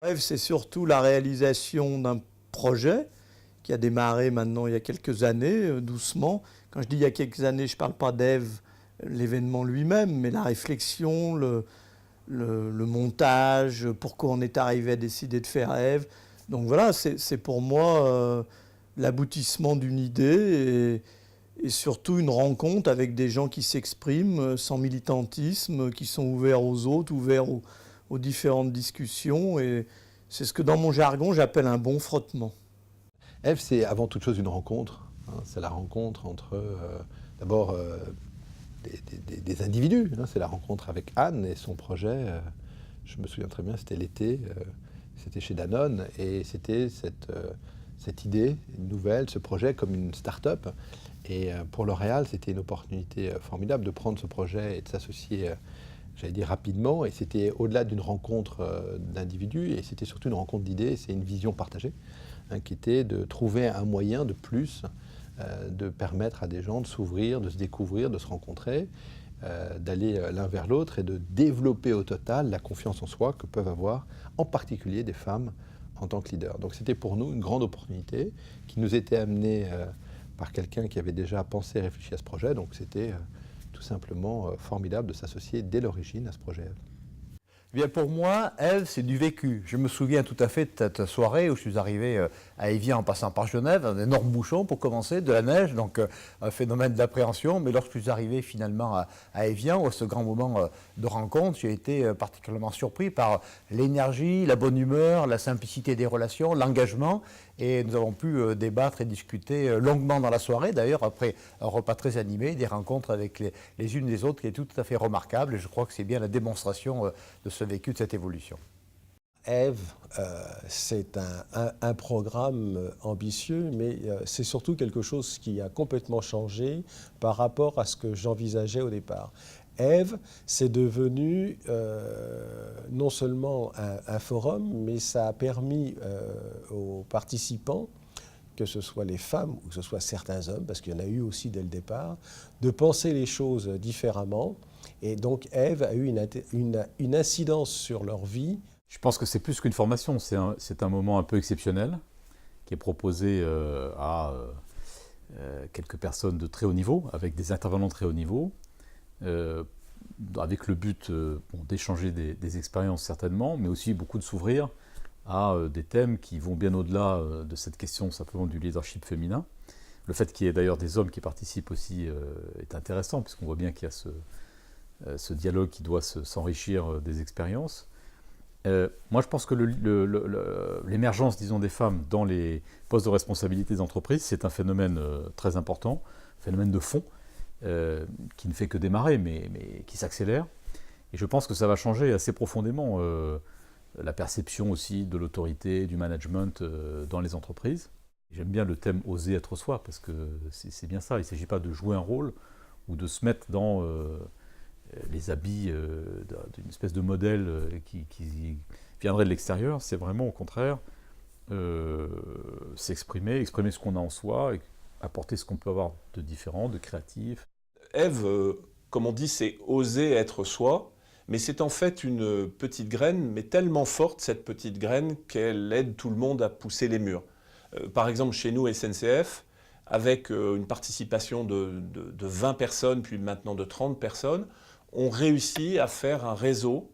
Rêve, c'est surtout la réalisation d'un projet qui a démarré maintenant il y a quelques années, doucement. Quand je dis il y a quelques années, je ne parle pas d'Ève, l'événement lui-même, mais la réflexion, le montage, pourquoi on est arrivé à décider de faire Ève. Donc voilà, c'est pour moi l'aboutissement d'une idée et surtout une rencontre avec des gens qui s'expriment sans militantisme, qui sont ouverts aux autres, ouverts aux différentes discussions. Et c'est ce que dans mon jargon j'appelle un bon frottement. Ève, c'est avant toute chose une rencontre. Hein. C'est la rencontre entre, d'abord, des individus. Hein. C'est la rencontre avec Anne et son projet. Je me souviens très bien, c'était l'été, c'était chez Danone, et c'était cette idée nouvelle, ce projet comme une start-up. Et pour L'Oréal, c'était une opportunité formidable de prendre ce projet et de s'associer, j'allais dire, rapidement. Et c'était au-delà d'une rencontre d'individus, et c'était surtout une rencontre d'idées, c'est une vision partagée, hein, qui était de trouver un moyen de plus, de permettre à des gens de s'ouvrir, de se découvrir, de se rencontrer, d'aller l'un vers l'autre et de développer au total la confiance en soi que peuvent avoir en particulier des femmes en tant que leaders. Donc c'était pour nous une grande opportunité qui nous était amenée par quelqu'un qui avait déjà pensé et réfléchi à ce projet. Donc c'était tout simplement formidable de s'associer dès l'origine à ce projet. Eh bien pour moi, Ève, c'est du vécu. Je me souviens tout à fait de cette soirée où je suis arrivé à Évian en passant par Genève, un énorme bouchon pour commencer, de la neige, donc un phénomène d'appréhension. Mais lorsque je suis arrivé finalement à Évian, à ce grand moment de rencontre, j'ai été particulièrement surpris par l'énergie, la bonne humeur, la simplicité des relations, l'engagement. Et nous avons pu débattre et discuter longuement dans la soirée, d'ailleurs après un repas très animé, des rencontres avec les unes et les autres qui est tout à fait remarquable. Et je crois que c'est bien la démonstration de ce vécu, de cette évolution. Ève, c'est un programme ambitieux, mais c'est surtout quelque chose qui a complètement changé par rapport à ce que j'envisageais au départ. Ève, c'est devenu non seulement un forum, mais ça a permis aux participants, que ce soit les femmes ou que ce soit certains hommes, parce qu'il y en a eu aussi dès le départ, de penser les choses différemment. Et donc Ève a eu une incidence sur leur vie. Je pense que c'est plus qu'une formation, c'est un moment un peu exceptionnel qui est proposé à quelques personnes de très haut niveau, avec des intervenants de très haut niveau, avec le but d'échanger des expériences certainement, mais aussi beaucoup de s'ouvrir à des thèmes qui vont bien au-delà de cette question simplement du leadership féminin. Le fait qu'il y ait d'ailleurs des hommes qui participent aussi est intéressant, puisqu'on voit bien qu'il y a ce dialogue qui doit s'enrichir des expériences. Moi, je pense que l'émergence, disons, des femmes dans les postes de responsabilité des entreprises, c'est un phénomène très important, un phénomène de fond, qui ne fait que démarrer, mais qui s'accélère. Et je pense que ça va changer assez profondément la perception aussi de l'autorité, du management dans les entreprises. J'aime bien le thème « oser être soi », parce que c'est bien ça, il ne s'agit pas de jouer un rôle ou de se mettre dans les habits d'une espèce de modèle qui viendrait de l'extérieur. C'est vraiment au contraire s'exprimer, exprimer ce qu'on a en soi, et apporter ce qu'on peut avoir de différent, de créatif. Ève, comme on dit, c'est oser être soi, mais c'est en fait une petite graine, mais tellement forte cette petite graine qu'elle aide tout le monde à pousser les murs. Par exemple, chez nous, SNCF, avec une participation de 20 personnes, puis maintenant de 30 personnes, on réussit à faire un réseau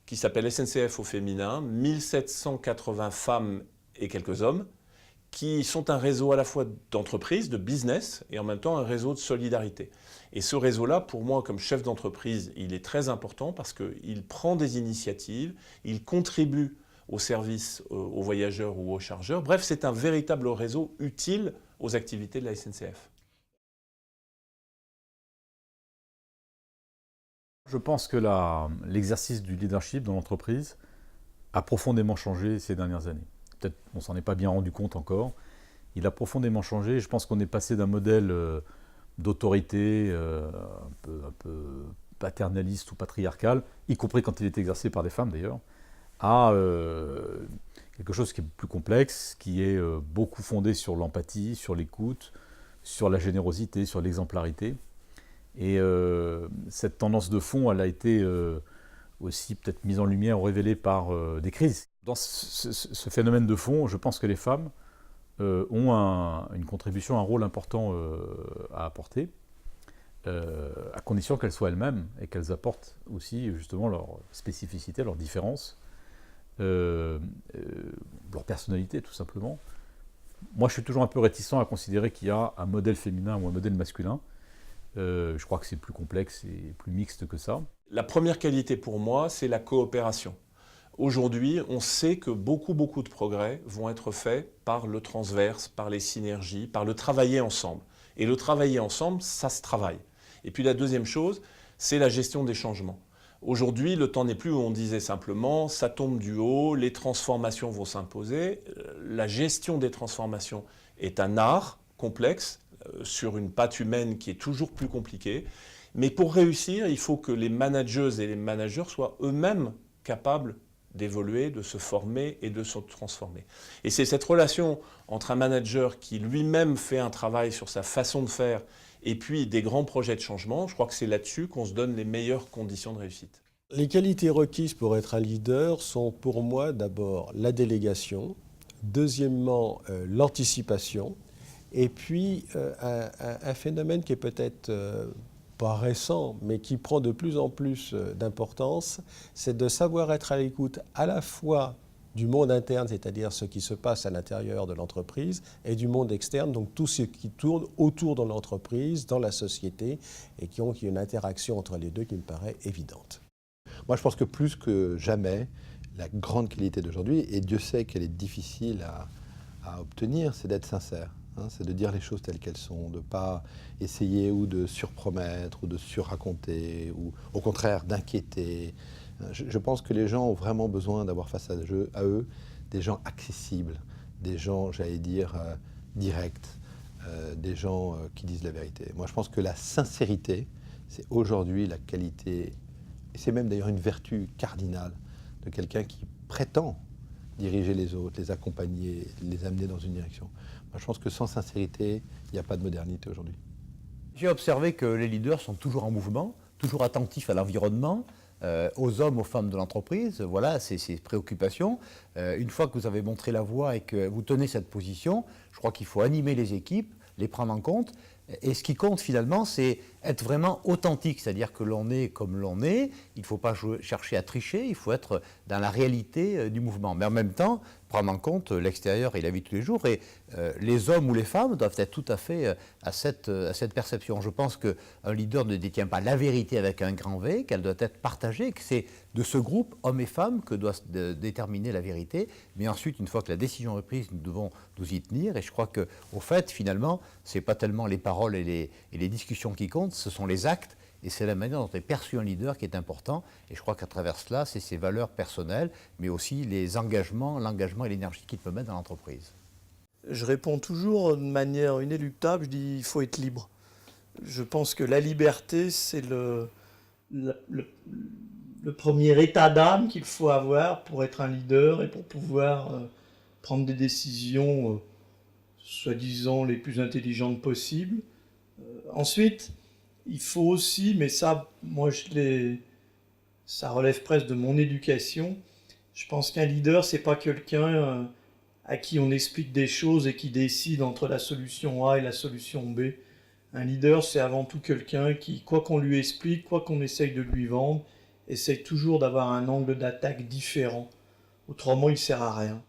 qui s'appelle SNCF au féminin, 1780 femmes et quelques hommes, qui sont un réseau à la fois d'entreprise, de business, et en même temps un réseau de solidarité. Et ce réseau-là, pour moi, comme chef d'entreprise, il est très important parce qu'il prend des initiatives, il contribue au service aux voyageurs ou aux chargeurs. Bref, c'est un véritable réseau utile aux activités de la SNCF. Je pense que l'exercice du leadership dans l'entreprise a profondément changé ces dernières années. Peut-être qu'on ne s'en est pas bien rendu compte encore. Il a profondément changé. Je pense qu'on est passé d'un modèle d'autorité un peu paternaliste ou patriarcal, y compris quand il est exercé par des femmes d'ailleurs, à quelque chose qui est plus complexe, qui est beaucoup fondé sur l'empathie, sur l'écoute, sur la générosité, sur l'exemplarité. Et cette tendance de fond, elle a été aussi peut-être mises en lumière ou révélées par des crises. Dans ce phénomène de fond, je pense que les femmes ont une contribution, un rôle important à apporter, à condition qu'elles soient elles-mêmes et qu'elles apportent aussi justement leur spécificité, leur différence, leur personnalité tout simplement. Moi, je suis toujours un peu réticent à considérer qu'il y a un modèle féminin ou un modèle masculin. Je crois que c'est plus complexe et plus mixte que ça. La première qualité pour moi, c'est la coopération. Aujourd'hui, on sait que beaucoup de progrès vont être faits par le transverse, par les synergies, par le travailler ensemble. Et le travailler ensemble, ça se travaille. Et puis la deuxième chose, c'est la gestion des changements. Aujourd'hui, le temps n'est plus où on disait simplement, ça tombe du haut, les transformations vont s'imposer. La gestion des transformations est un art complexe, sur une patte humaine qui est toujours plus compliquée. Mais pour réussir, il faut que les manageuses et les managers soient eux-mêmes capables d'évoluer, de se former et de se transformer. Et c'est cette relation entre un manager qui lui-même fait un travail sur sa façon de faire et puis des grands projets de changement, je crois que c'est là-dessus qu'on se donne les meilleures conditions de réussite. Les qualités requises pour être un leader sont pour moi d'abord la délégation, deuxièmement l'anticipation, et puis un phénomène qui est peut-être pas récent, mais qui prend de plus en plus d'importance, c'est de savoir être à l'écoute à la fois du monde interne, c'est-à-dire ce qui se passe à l'intérieur de l'entreprise, et du monde externe, donc tout ce qui tourne autour de l'entreprise, dans la société, et qui ont une interaction entre les deux qui me paraît évidente. Moi, je pense que plus que jamais, la grande qualité d'aujourd'hui, et Dieu sait qu'elle est difficile à obtenir, c'est d'être sincère. C'est de dire les choses telles qu'elles sont, de ne pas essayer ou de surpromettre ou de surraconter, ou au contraire d'inquiéter. Je pense que les gens ont vraiment besoin d'avoir face à eux des gens accessibles, des gens, j'allais dire, directs, des gens qui disent la vérité. Moi, je pense que la sincérité, c'est aujourd'hui la qualité, et c'est même d'ailleurs une vertu cardinale de quelqu'un qui prétend diriger les autres, les accompagner, les amener dans une direction. Moi, je pense que sans sincérité, il n'y a pas de modernité aujourd'hui. J'ai observé que les leaders sont toujours en mouvement, toujours attentifs à l'environnement, aux hommes, aux femmes de l'entreprise. Voilà, c'est ses préoccupations. Une fois que vous avez montré la voie et que vous tenez cette position, je crois qu'il faut animer les équipes, les prendre en compte. Et ce qui compte finalement, c'est être vraiment authentique, c'est-à-dire que l'on est comme l'on est, il ne faut pas chercher à tricher, il faut être dans la réalité du mouvement. Mais en même temps, prendre en compte l'extérieur et la vie de tous les jours. Et les hommes ou les femmes doivent être tout à fait à cette perception. Je pense qu'un leader ne détient pas la vérité avec un grand V, qu'elle doit être partagée, que c'est de ce groupe, hommes et femmes, que doit déterminer la vérité. Mais ensuite, une fois que la décision est prise, nous devons nous y tenir. Et je crois qu'au fait, finalement, ce n'est pas tellement les paroles et les discussions qui comptent, ce sont les actes. Et c'est la manière dont est perçu un leader qui est important. Et je crois qu'à travers cela, c'est ses valeurs personnelles, mais aussi les engagements, l'engagement et l'énergie qu'il peut mettre dans l'entreprise. Je réponds toujours de manière inéluctable, je dis il faut être libre. Je pense que la liberté, c'est le premier état d'âme qu'il faut avoir pour être un leader et pour pouvoir prendre des décisions soi-disant les plus intelligentes possibles. Ensuite, il faut aussi, mais ça, moi, ça relève presque de mon éducation. Je pense qu'un leader, c'est pas quelqu'un à qui on explique des choses et qui décide entre la solution A et la solution B. Un leader, c'est avant tout quelqu'un qui, quoi qu'on lui explique, quoi qu'on essaye de lui vendre, essaye toujours d'avoir un angle d'attaque différent. Autrement, il sert à rien.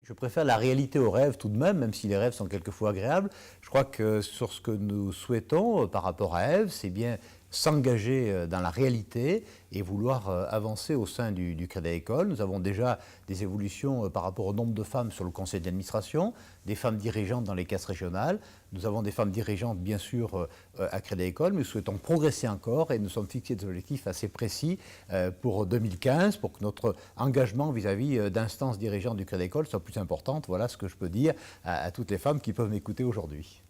Je préfère la réalité au rêve tout de même si les rêves sont quelquefois agréables. Je crois que sur ce que nous souhaitons par rapport à Ève, c'est bien s'engager dans la réalité et vouloir avancer au sein du Crédit Agricole. Nous avons déjà des évolutions par rapport au nombre de femmes sur le conseil d'administration, des femmes dirigeantes dans les caisses régionales. Nous avons des femmes dirigeantes, bien sûr, à Crédit Agricole, mais nous souhaitons progresser encore et nous sommes fixés des objectifs assez précis pour 2015 pour que notre engagement vis-à-vis d'instances dirigeantes du Crédit Agricole soit plus importante. Voilà ce que je peux dire à toutes les femmes qui peuvent m'écouter aujourd'hui.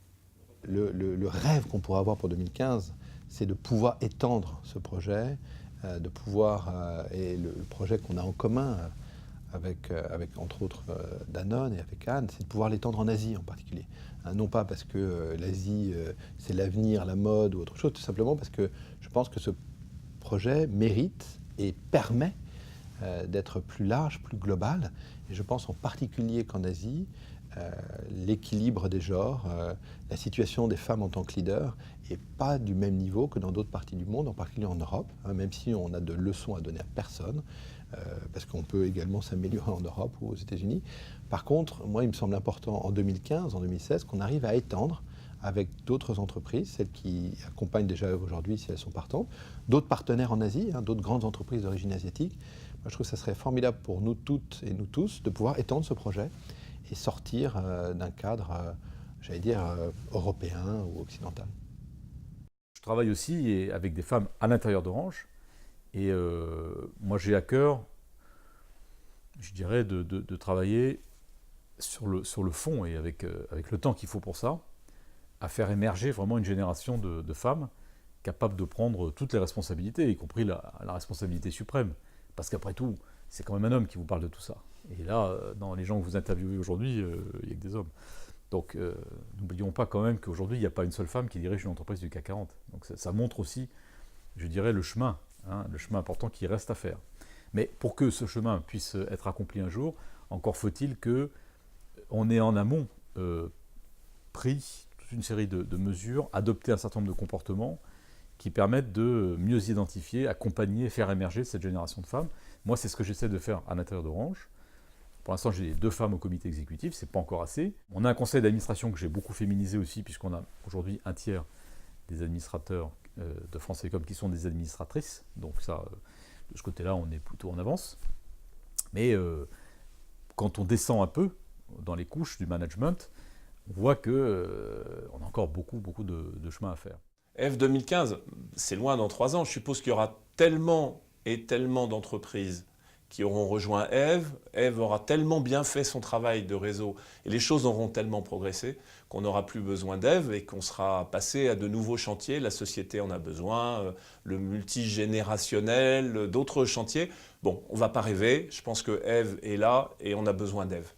Le rêve qu'on pourrait avoir pour 2015, c'est de pouvoir étendre ce projet, de pouvoir, et le projet qu'on a en commun avec entre autres Danone et avec Anne, c'est de pouvoir l'étendre en Asie en particulier. Hein, non pas parce que l'Asie, c'est l'avenir, la mode ou autre chose, tout simplement parce que je pense que ce projet mérite et permet d'être plus large, plus global. Et je pense en particulier qu'en Asie, l'équilibre des genres, la situation des femmes en tant que leaders n'est pas du même niveau que dans d'autres parties du monde, en particulier en Europe, hein, même si on a de leçons à donner à personne, parce qu'on peut également s'améliorer en Europe ou aux États-Unis. Par contre, moi, il me semble important en 2015, en 2016, qu'on arrive à étendre avec d'autres entreprises, celles qui accompagnent déjà aujourd'hui si elles sont partantes, d'autres partenaires en Asie, hein, d'autres grandes entreprises d'origine asiatique. Moi, je trouve que ça serait formidable pour nous toutes et nous tous de pouvoir étendre ce projet et sortir d'un cadre, j'allais dire, européen ou occidental. Je travaille aussi avec des femmes à l'intérieur d'Orange. Et moi, j'ai à cœur, je dirais, de travailler sur le fond et avec le temps qu'il faut pour ça, à faire émerger vraiment une génération de femmes capables de prendre toutes les responsabilités, y compris la responsabilité suprême. Parce qu'après tout, c'est quand même un homme qui vous parle de tout ça. Et là, dans les gens que vous interviewez aujourd'hui, il n'y a que des hommes. Donc, n'oublions pas quand même qu'aujourd'hui, il n'y a pas une seule femme qui dirige une entreprise du CAC 40. Donc, ça montre aussi, je dirais, le chemin important qui reste à faire. Mais pour que ce chemin puisse être accompli un jour, encore faut-il qu'on ait en amont pris toute une série de mesures, adopté un certain nombre de comportements qui permettent de mieux identifier, accompagner, faire émerger cette génération de femmes. Moi, c'est ce que j'essaie de faire à l'intérieur d'Orange. Pour l'instant, j'ai 2 femmes au comité exécutif, c'est pas encore assez. On a un conseil d'administration que j'ai beaucoup féminisé aussi, puisqu'on a aujourd'hui un tiers des administrateurs de France Télécom qui sont des administratrices. Donc ça, de ce côté-là, on est plutôt en avance. Mais quand on descend un peu dans les couches du management, on voit qu'on a encore beaucoup de chemin à faire. Eve 2015, c'est loin dans 3 ans. Je suppose qu'il y aura tellement et tellement d'entreprises qui auront rejoint Eve. Eve aura tellement bien fait son travail de réseau et les choses auront tellement progressé qu'on n'aura plus besoin d'Eve et qu'on sera passé à de nouveaux chantiers. La société en a besoin, le multigénérationnel, d'autres chantiers. Bon, on ne va pas rêver. Je pense que Eve est là et on a besoin d'Eve.